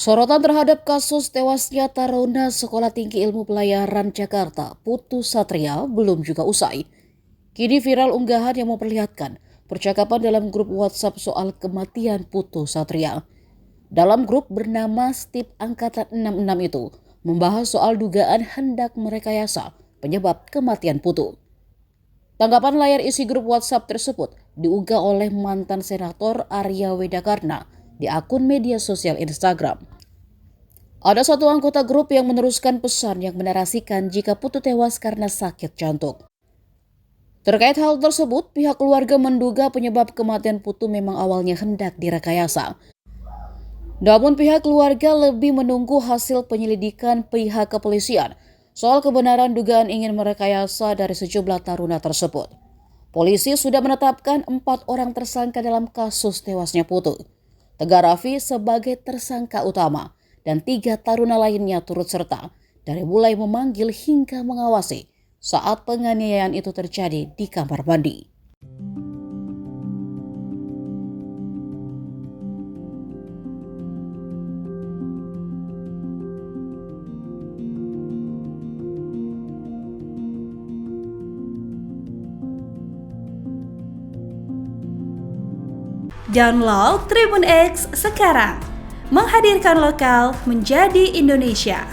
Sorotan terhadap kasus tewasnya Taruna Sekolah Tinggi Ilmu Pelayaran Jakarta, Putu Satria, belum juga usai. Kini viral unggahan yang memperlihatkan percakapan dalam grup WhatsApp soal kematian Putu Satria. Dalam grup bernama Stip Angkatan 66 itu, membahas soal dugaan hendak merekayasa penyebab kematian Putu. Tanggapan layar isi grup WhatsApp tersebut diunggah oleh mantan senator Arya Wedakarna di akun media sosial Instagram. Ada satu anggota grup yang meneruskan pesan yang menarasikan jika Putu tewas karena sakit jantung. Terkait hal tersebut, pihak keluarga menduga penyebab kematian Putu memang awalnya hendak direkayasa. Namun pihak keluarga lebih menunggu hasil penyelidikan pihak kepolisian soal kebenaran dugaan ingin merekayasa dari sejumlah taruna tersebut. Polisi sudah menetapkan 4 orang tersangka dalam kasus tewasnya Putu. Tegar Raffi sebagai tersangka utama dan 3 taruna lainnya turut serta dari mulai memanggil hingga mengawasi saat penganiayaan itu terjadi di kamar mandi. Download Tribun X sekarang, menghadirkan lokal menjadi Indonesia.